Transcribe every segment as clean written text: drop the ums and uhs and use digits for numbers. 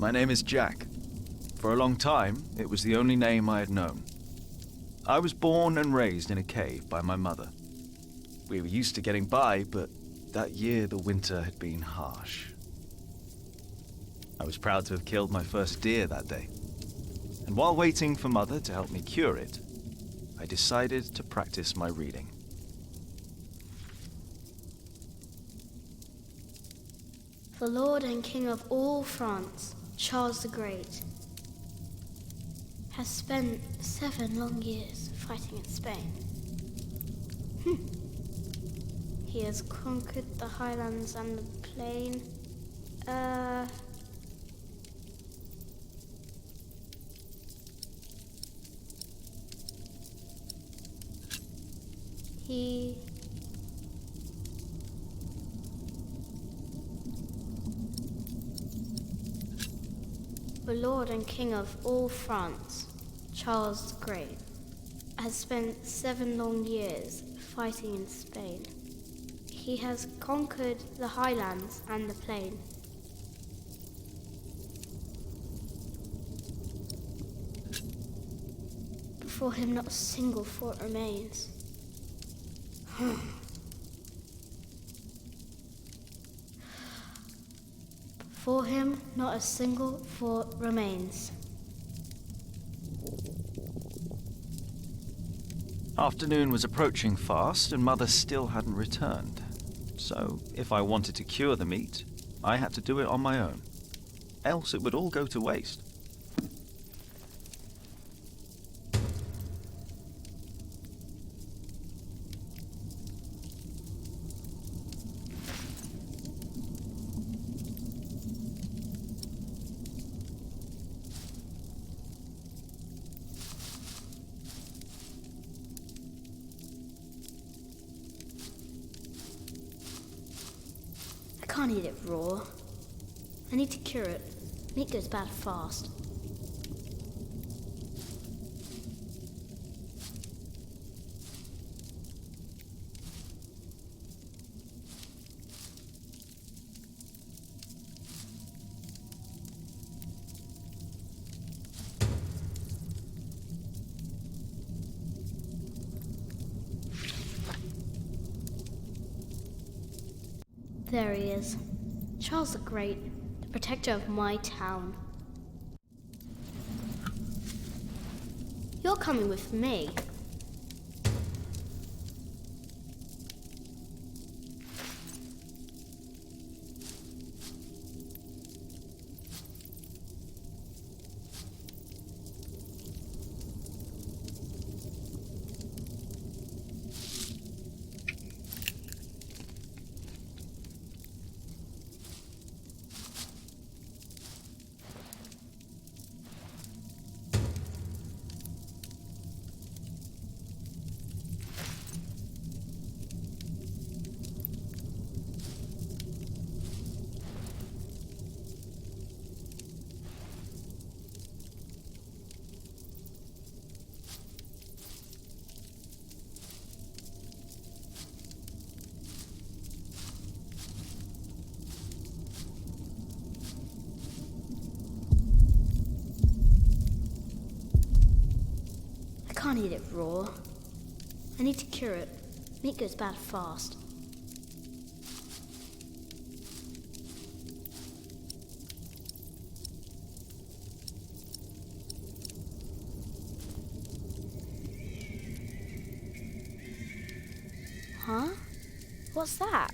My name is Jack. For a long time, it was the only name I had known. I was born and raised in a cave by my mother. We were used to getting by, but that year the winter had been harsh. I was proud to have killed my first deer that day. And while waiting for Mother to help me cure it, I decided to practice my reading. The Lord and King of all France, Charles the Great, has spent 7 long years fighting in Spain. He has conquered the highlands and the plain. The Lord and King of all France, Charles the Great, has spent 7 long years fighting in Spain. He has conquered the highlands and the plain. Before him not a single fort remains. Before him not a single fort remains. Afternoon was approaching fast, and Mother still hadn't returned. So, if I wanted to cure the meat, I had to do it on my own. Else it would all go to waste. I can't eat it raw. I need to cure it. Meat goes bad fast. There he is. Charles the Great, the protector of my town. You're coming with me. I can't eat it raw. I need to cure it. Meat goes bad fast. Huh? What's that?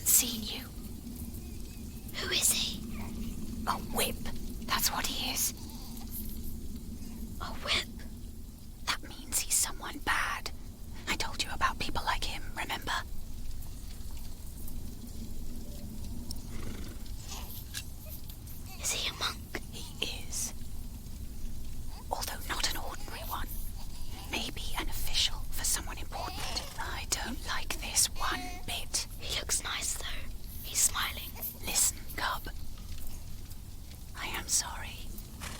hasn't seen you. Who is he? A whip, that's what he is. A whip? That means he's someone bad. I told you about people like him, remember? Is he a monk? He is. Although not an ordinary one. Maybe an official for someone important. I don't like this one bit. He looks nice, though. He's smiling. Listen, Cub. I am sorry.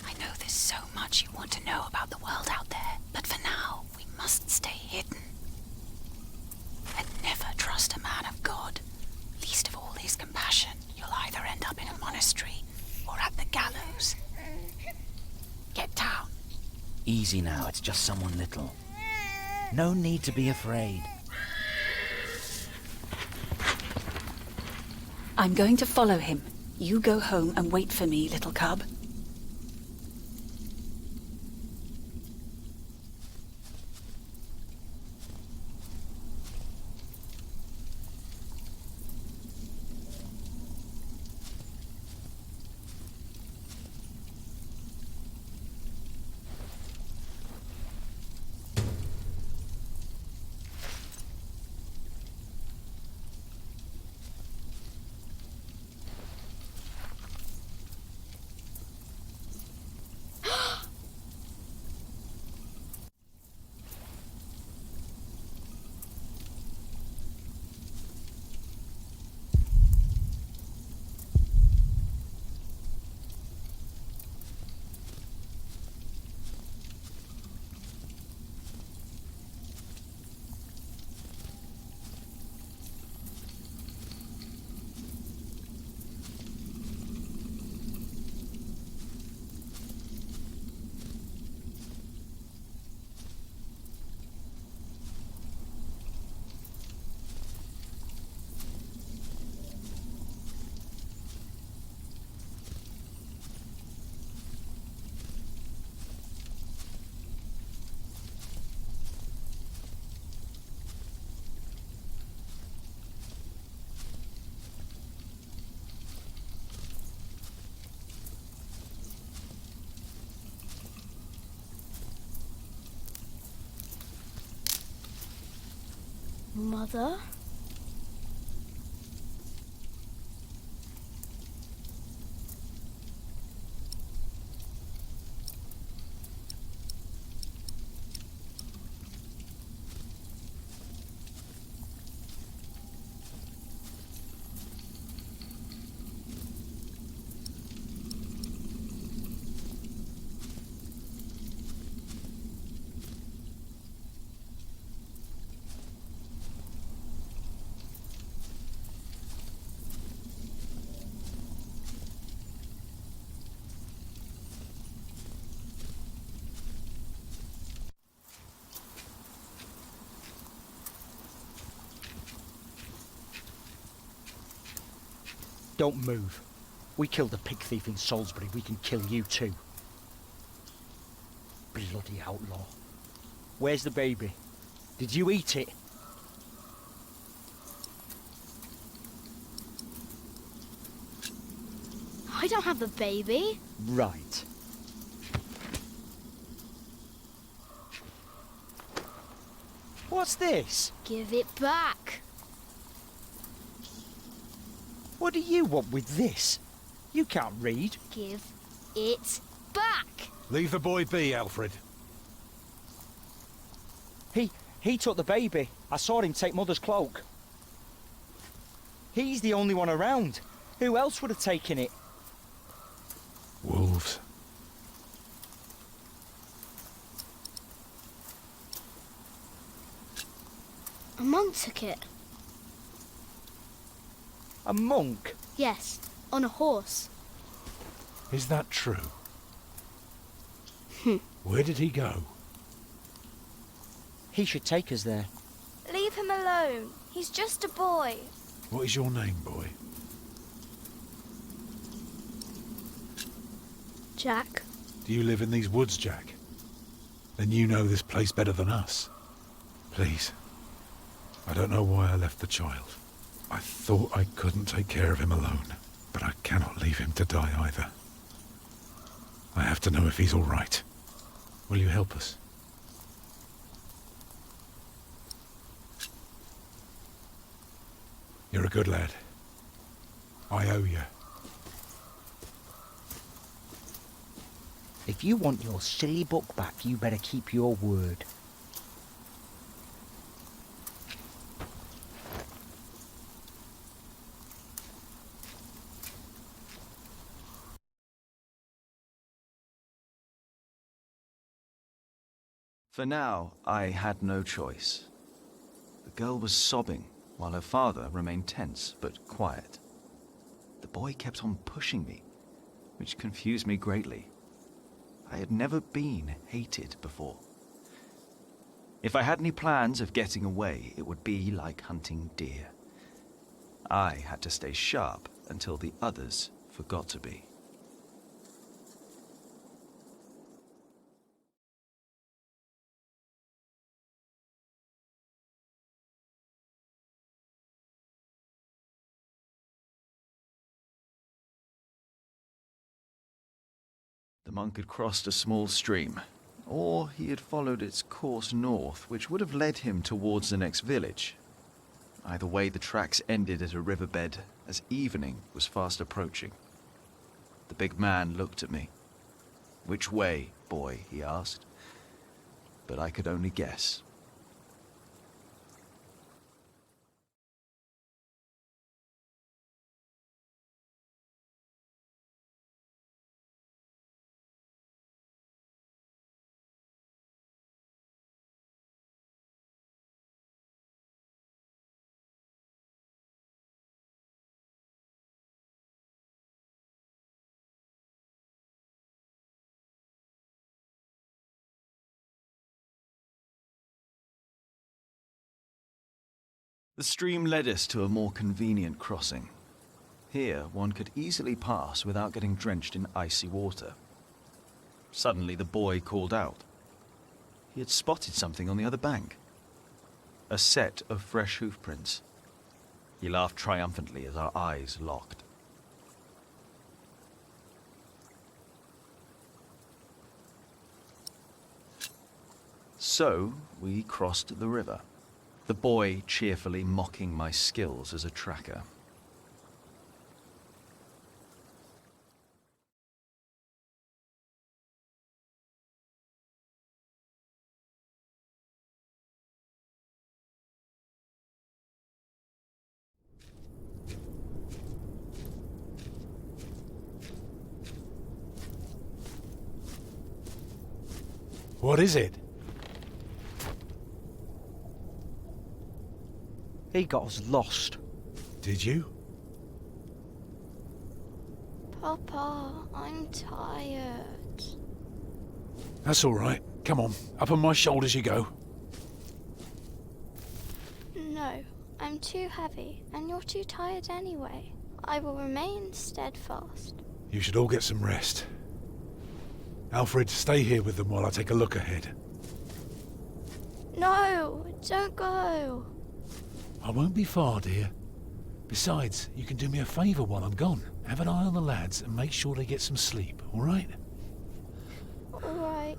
I know there's so much you want to know about the world out there, but for now, we must stay hidden. And never trust a man of God. Least of all his compassion, you'll either end up in a monastery or at the gallows. Get down. Easy now, it's just someone little. No need to be afraid. I'm going to follow him. You go home and wait for me, little cub. Mother? Don't move. We killed a pig thief in Salisbury, we can kill you too. Bloody outlaw. Where's the baby? Did you eat it? I don't have the baby. Right. What's this? Give it back. What do you want with this? You can't read. Give it back. Leave the boy be, Alfred. He took the baby. I saw him take Mother's cloak. He's the only one around. Who else would have taken it? Wolves. A monk took it. A monk? Yes, on a horse. Is that true? Where did he go? He should take us there. Leave him alone. He's just a boy. What is your name, boy? Jack. Do you live in these woods, Jack? Then you know this place better than us. Please. I don't know why I left the child. I thought I couldn't take care of him alone, but I cannot leave him to die either. I have to know if he's all right. Will you help us? You're a good lad. I owe you. If you want your silly book back, you better keep your word. For now, I had no choice. The girl was sobbing, while her father remained tense but quiet. The boy kept on pushing me, which confused me greatly. I had never been hated before. If I had any plans of getting away, it would be like hunting deer. I had to stay sharp until the others forgot to be. The monk had crossed a small stream, or he had followed its course north, which would have led him towards the next village. Either way, the tracks ended at a riverbed as evening was fast approaching. The big man looked at me. "Which way, boy?" he asked. But I could only guess. The stream led us to a more convenient crossing. Here, one could easily pass without getting drenched in icy water. Suddenly, the boy called out. He had spotted something on the other bank. A set of fresh hoofprints. He laughed triumphantly as our eyes locked. So, we crossed the river. The boy cheerfully mocking my skills as a tracker. What is it? He got us lost. Did you? Papa, I'm tired. That's all right. Come on, up on my shoulders you go. No, I'm too heavy, and you're too tired anyway. I will remain steadfast. You should all get some rest. Alfred, stay here with them while I take a look ahead. No, don't go. I won't be far, dear. Besides, you can do me a favour while I'm gone. Have an eye on the lads and make sure they get some sleep, all right? All right.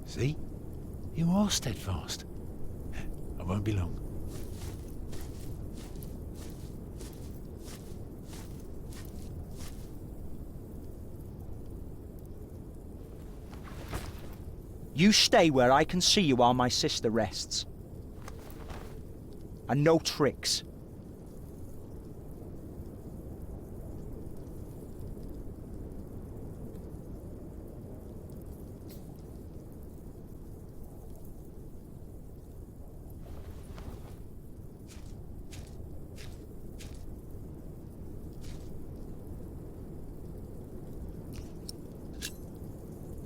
See? You are steadfast. I won't be long. You stay where I can see you while my sister rests. And no tricks.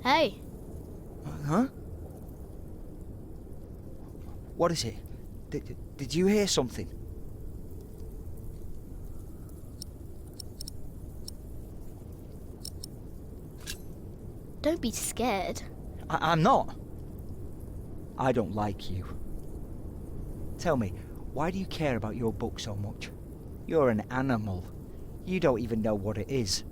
Hey, Huh? What is it? Did you hear something? don't be scared. I'm not. I don't like you. Tell me, Why do you care about your book so much? You're an animal. You don't even know what it is.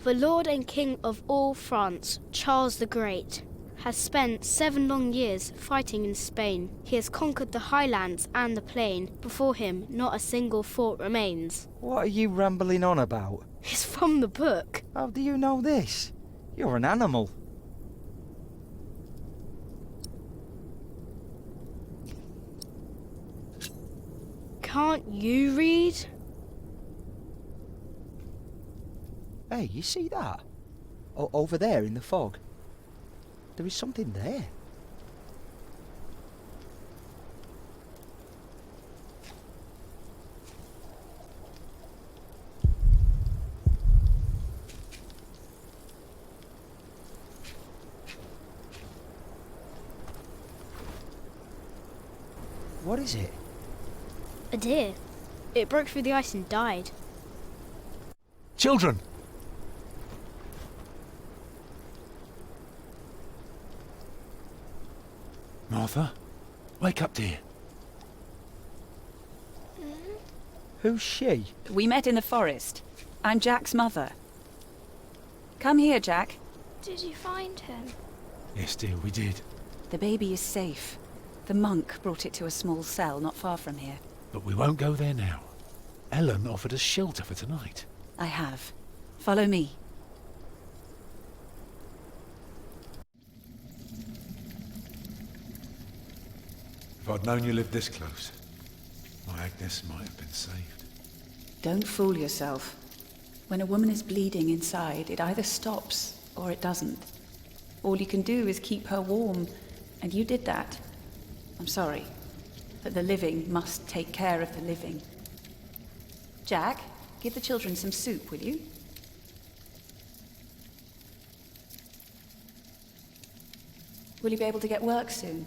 The Lord and King of all France, Charles the Great, has spent 7 long years fighting in Spain. He has conquered the highlands and the plain. Before him, not a single fort remains. What are you rambling on about? It's from the book. How do you know this? You're an animal. Can't you read? Hey, you see that? Over there in the fog. There is something there. What is it? A deer. It broke through the ice and died. Children! Martha, wake up, dear. Who's she? We met in the forest. I'm Jack's mother. Come here, Jack. Did you find him? Yes, dear, we did. The baby is safe. The monk brought it to a small cell not far from here. But we won't go there now. Ellen offered us shelter for tonight. I have. Follow me. If I'd known you lived this close, my Agnes might have been saved. Don't fool yourself. When a woman is bleeding inside, it either stops or it doesn't. All you can do is keep her warm, and you did that. I'm sorry, but the living must take care of the living. Jack, give the children some soup, will you? Will you be able to get work soon?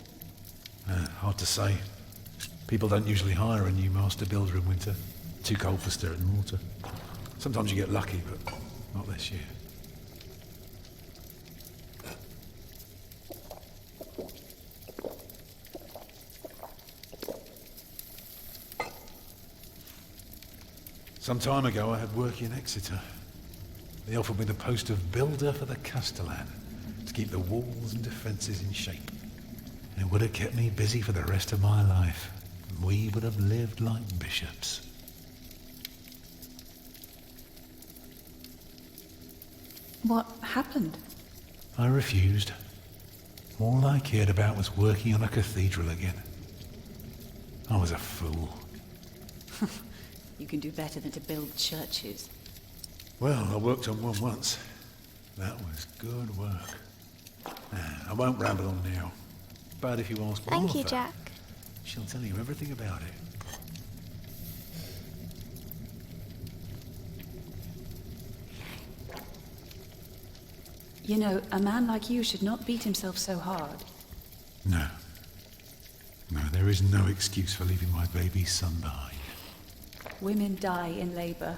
Hard to say. People don't usually hire a new master builder in winter. Too cold for stirring water. Sometimes you get lucky, but not this year. Some time ago I had work in Exeter. They offered me the post of builder for the Castellan, to keep the walls and defences in shape. And it would have kept me busy for the rest of my life. We would have lived like bishops. What happened? I refused. All I cared about was working on a cathedral again. I was a fool. You can do better than to build churches. Well, I worked on one once. That was good work. I won't ramble on now. But if you ask Thank you, Martha, Jack. she'll tell you everything about it. You know, a man like you should not beat himself so hard. No. No, there is no excuse for leaving my baby son behind. Women die in labor.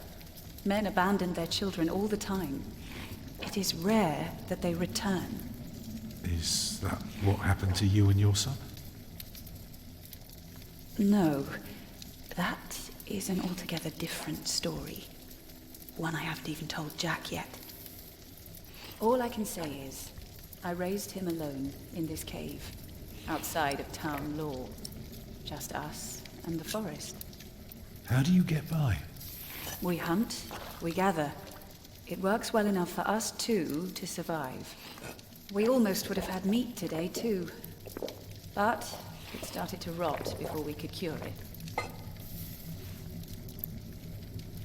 Men abandon their children all the time. It is rare that they return. Is that what happened to you and your son? No, that is an altogether different story. One I haven't even told Jack yet. All I can say is, I raised him alone in this cave, outside of town law. Just us and the forest. How do you get by? We hunt, we gather. It works well enough for us two to survive. We almost would have had meat today too. But it started to rot before we could cure it.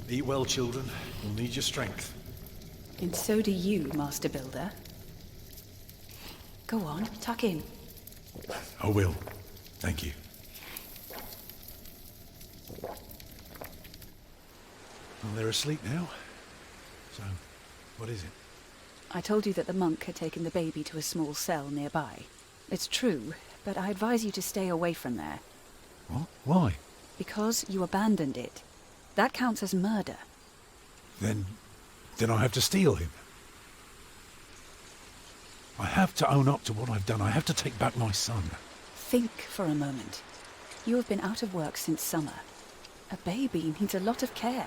Eat well, children. You'll need your strength. And so do you, Master Builder. Go on, tuck in. I will. Thank you. Well, they're asleep now. So, what is it? I told you that the monk had taken the baby to a small cell nearby. It's true, but I advise you to stay away from there. What? Why? Because you abandoned it. That counts as murder. Then I have to steal him. I have to own up to what I've done. I have to take back my son. Think for a moment. You have been out of work since summer. A baby needs a lot of care,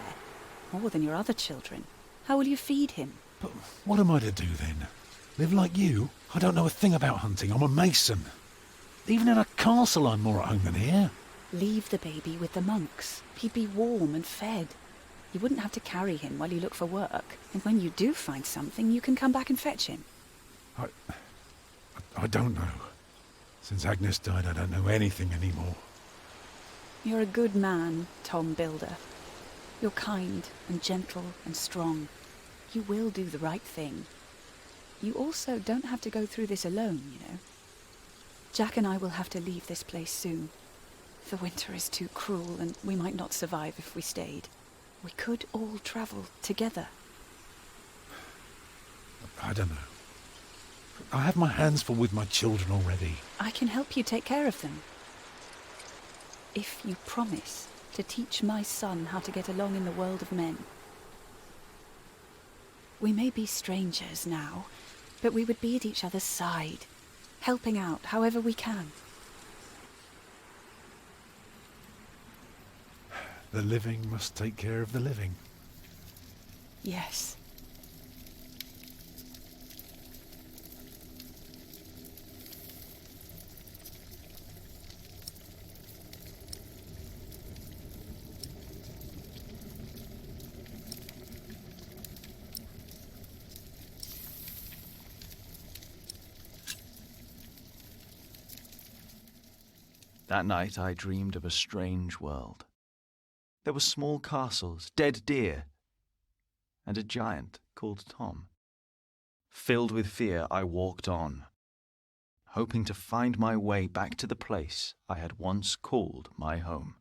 more than your other children. How will you feed him? But what am I to do then? Live like you? I don't know a thing about hunting. I'm a mason. Even in a castle I'm more at home than here. Leave the baby with the monks. He'd be warm and fed. You wouldn't have to carry him while you look for work. And when you do find something, you can come back and fetch him. I don't know. Since Agnes died, I don't know anything anymore. You're a good man, Tom Builder. You're kind and gentle and strong. You will do the right thing. You also don't have to go through this alone, you know. Jack and I will have to leave this place soon. The winter is too cruel, and we might not survive if we stayed. We could all travel together. I don't know. I have my hands full with my children already. I can help you take care of them. If you promise to teach my son how to get along in the world of men. We may be strangers now, but we would be at each other's side, helping out however we can. The living must take care of the living. Yes. That night I dreamed of a strange world. There were small castles, dead deer, and a giant called Tom. Filled with fear, I walked on, hoping to find my way back to the place I had once called my home.